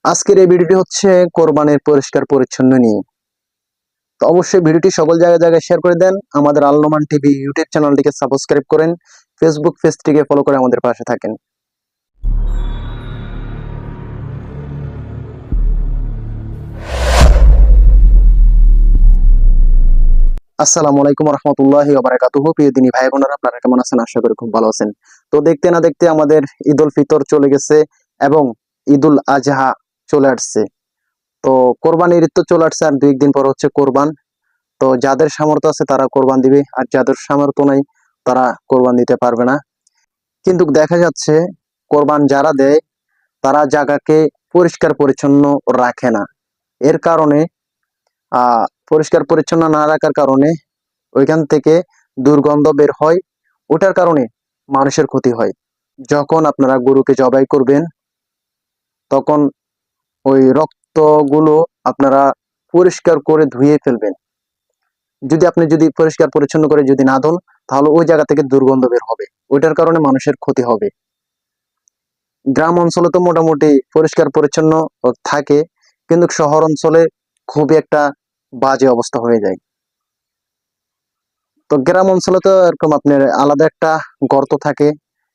আজকের এই ভিডিওটি হচ্ছে কোরবানির পরিষ্কার পরিচ্ছন্ন নিয়ে। তো অবশ্যই ভিডিওটি সকল জায়গায় জায়গায় শেয়ার করে দেন। আমাদের আল নোমান টিভি ইউটিউব চ্যানেলটিকে সাবস্ক্রাইব করেন, ফেসবুক পেজটিকে ফলো করে আমাদের পাশে থাকেন। আসসালামু আলাইকুম রহমতুল্লাহি ওয়া বারাকাতুহু। প্রিয় দিনী ভাই বোনেরা, আপনারা কেমন আছেন? আশা করি খুব ভালো আছেন। তো দেখতে না দেখতে আমাদের ঈদ উল ফিতর চলে গেছে এবং ঈদ উল আজহা চলে আসছে। তো কোরবানির ঈদ তো চলে আসছে, আর 2 দিন পর হচ্ছে কোরবান। তো যাদের সামর্থ্য আছে তারা কোরবান দিবে, আর যাদের সামর্থ্য নাই তারা কোরবান দিতে পারবে না। কিন্তু দেখা যাচ্ছে কোরবান যারা দেয় তারা জায়গাকে পরিষ্কার পরিচ্ছন্ন রাখে না। এর কারণে পরিষ্কার পরিচ্ছন্ন না রাখার কারণে ওইখান থেকে দুর্গন্ধ বের হয়। ওটার কারণে মানুষের ক্ষতি হয়। যখন আপনারা গরুকে জবাই করবেন তখন ওই রক্তগুলো আপনারা পরিষ্কার করে ধুয়ে ফেলবেন। যদি পরিষ্কার পরিচ্ছন্ন করে যদি না ধোন, তাহলে ওই জায়গা থেকে দুর্গন্ধ বের হবে। ওইটার কারণে মানুষের ক্ষতি হবে। গ্রাম অঞ্চলে তো মোটামুটি পরিষ্কার পরিচ্ছন্ন থাকে, কিন্তু শহর অঞ্চলে খুবই একটা বাজে অবস্থা হয়ে যায়। তো গ্রাম অঞ্চলে তো এরকম আপনার আলাদা একটা গর্ত থাকে,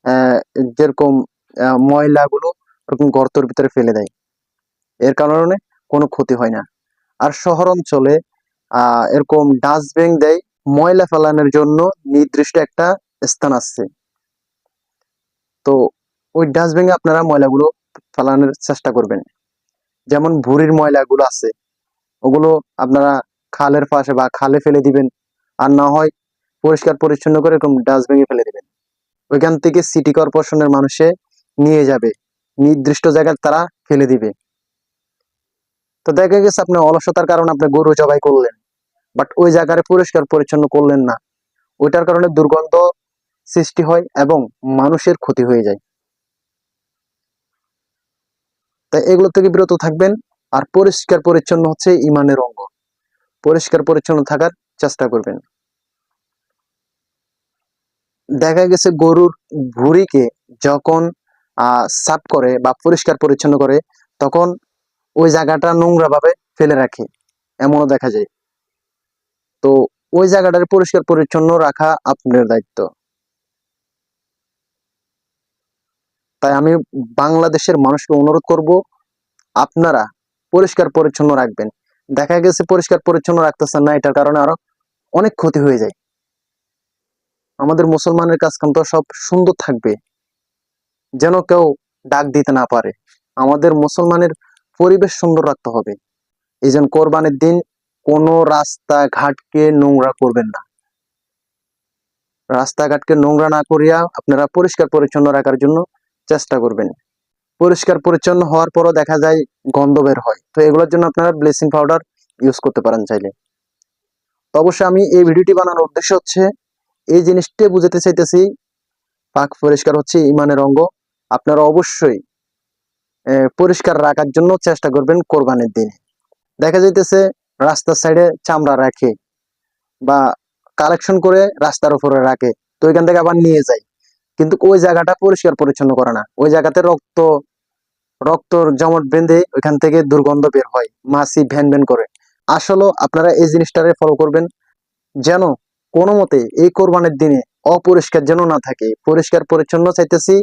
আহ যেরকম ময়লাগুলো এরকম গর্তের ভিতরে ফেলে দেয়। এর কারণে কোনো ক্ষতি হয় না। আর শহর অঞ্চলে এরকম ডাস্টবিন দেয়, ময়লা ফেলানোর জন্য নির্দিষ্ট একটা স্থান আছে। তো ওই ডাস্টবিনে আপনারা ময়লাগুলো ফেলানোর চেষ্টা করবেন। যেমন ভুঁড়ির ময়লাগুলো আছে, ওগুলো আপনারা খালের পাশে বা খালে ফেলে দিবেন। আর না হয় পরিষ্কার পরিচ্ছন্ন করে এরকম ডাস্টবিনে ফেলে দিবেন। ওইখান থেকে সিটি কর্পোরেশনের মানুষে নিয়ে যাবে, নির্দিষ্ট জায়গায় তারা ফেলে দিবে। তো দেখা গেছে আপনি অলসতার কারণে আপনি গরু জবাই করলেন, বাট ওই জায়গায় পরিষ্কার পরিচ্ছন্ন করলেন না। ওইটার কারণে দুর্গন্ধ সৃষ্টি হয় এবং মানুষের ক্ষতি হয়ে যায়। তাই এগুলো থেকে বিরত থাকবেন। আর পরিষ্কার পরিচ্ছন্ন হচ্ছে ইমানের অঙ্গ। পরিষ্কার পরিচ্ছন্ন থাকার চেষ্টা করবেন। দেখা গেছে গরুর ভুঁড়িকে যখন সাফ করে বা পরিষ্কার পরিচ্ছন্ন করে, তখন ওই জায়গাটা নোংরা ভাবে ফেলে রাখে, এমনও দেখা যায়। তো ওই জায়গাটার পরিষ্কার পরিচ্ছন্ন রাখা আপনার দায়িত্ব। তাই আমি বাংলাদেশের মানুষকে অনুরোধ করব, আপনারা পরিষ্কার পরিচ্ছন্ন রাখবেন। দেখা গেছে পরিষ্কার পরিচ্ছন্ন রাখতেছেন না, এটার কারণে আরো অনেক ক্ষতি হয়ে যায়। আমাদের মুসলমানের কাজ কাম তো সব সুন্দর থাকবে, যেন কেউ ডাক দিতে না পারে। আমাদের মুসলমানের পরিবেশ সুন্দর রাখতে হবে। এই জন্য কোরবানির দিন কোনো রাস্তাঘাটকে নোংরা করবেন না। রাস্তাঘাটকে নোংরা না করিয়া আপনারা পরিষ্কার পরিচ্ছন্ন রাখার জন্য চেষ্টা করবেন। পরিষ্কার পরিচ্ছন্ন হওয়ার পরও দেখা যায় গন্ধ বের হয়, তো এগুলোর জন্য আপনারা ব্লিচিং পাউডার ইউজ করতে পারেন চাইলে। তো অবশ্যই আমি এই ভিডিওটি বানানোর উদ্দেশ্য হচ্ছে এই জিনিসটা বুঝাতে চাইতেছি, পাক পরিষ্কার হচ্ছে ইমানের অঙ্গ। আপনারা অবশ্যই পরিষ্কার রাখার জন্য চেষ্টা করবেন। কোরবানির দিনে দেখা যাইতেছে রাস্তার সাইডে চামড়া রাখে বা কালেকশন করে রাস্তার উপরে রাখে, তো ওইখান থেকে আবার নিয়ে যায়, কিন্তু ওই জায়গাটা পরিষ্কার পরিচ্ছন্ন করে না। ওই জায়গাতে রক্তর জমাট বেঁধে ওইখান থেকে দুর্গন্ধ বের হয়, মাছি ভ্যান ভ্যান করে। আসলে আপনারা এই জিনিসটারে ফলো করবেন, যেন কোনো মতে এই কোরবানির দিনে অপরিষ্কার যেন না থাকে। পরিষ্কার পরিচ্ছন্ন চাইতেছি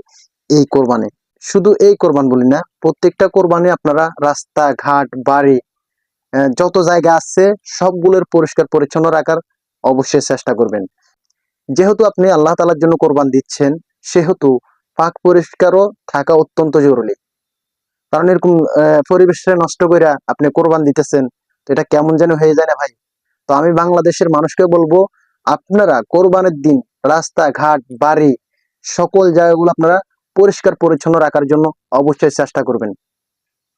এই কোরবানি, শুধু এই কোরবান বলি না, প্রত্যেকটা কোরবানি আপনারা রাস্তা ঘাট বাড়ি যত জায়গা আছে সবগুলোর পরিষ্কার পরিচ্ছন্ন রাখার অবশ্যই চেষ্টা করবেন। যেহেতু আপনি আল্লাহ তাআলার জন্য কোরবান দিচ্ছেন, সেহেতু পাক পরিষ্কারও থাকা অত্যন্ত জরুরি। কারণ এরকম পরিবেশটা নষ্ট করে আপনি কোরবান দিতেছেন, তো এটা কেমন যেন হয়ে যায় না ভাই? তো আমি বাংলাদেশের মানুষকে বলবো, আপনারা কোরবানের দিন রাস্তা ঘাট বাড়ি সকল জায়গাগুলো আপনারা পরিষ্কার পরিচ্ছন্ন রাখার জন্য অবশ্যই চেষ্টা করবেন।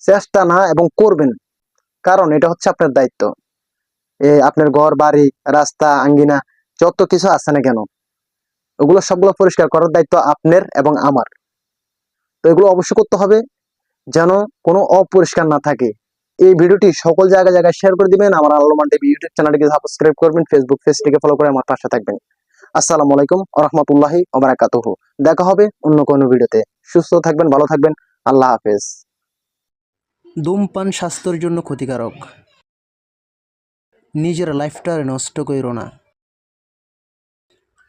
চেষ্টা না এবং করবেন, কারণ এটা হচ্ছে আপনার দায়িত্ব। আপনার ঘর বাড়ি রাস্তা আঙ্গিনা যত কিছু আছে না কেন, ওগুলো সবগুলো পরিষ্কার করার দায়িত্ব আপনার এবং আমার। তো এগুলো অবশ্যই করতে হবে, যেন কোনো অপরিষ্কার না থাকে। এই ভিডিওটি সকল জায়গায় জায়গায় শেয়ার করে দিবেন। আমার আল নোমান টিভি ইউটিউব চ্যানেলটিকে সাবস্ক্রাইব করবেন, ফেসবুক পেজটিকে ফলো করে আমার পাশে থাকবেন। আসসালামু আলাইকুম ওয়া রাহমাতুল্লাহি ওয়া বারাকাতুহু। দেখা হবে অন্য কোনো ভিডিওতে। সুস্থ থাকবেন, ভালো থাকবেন। আল্লাহ হাফেজ। ধূমপান স্বাস্থ্যের জন্য ক্ষতিকারক। নিজের লাইফটা নষ্ট করো না।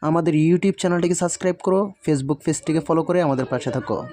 আমাদের ইউটিউব চ্যানেলটিকে সাবস্ক্রাইব করো, ফেসবুক পেজটিকে ফলো করে আমাদের পাশে থাকো।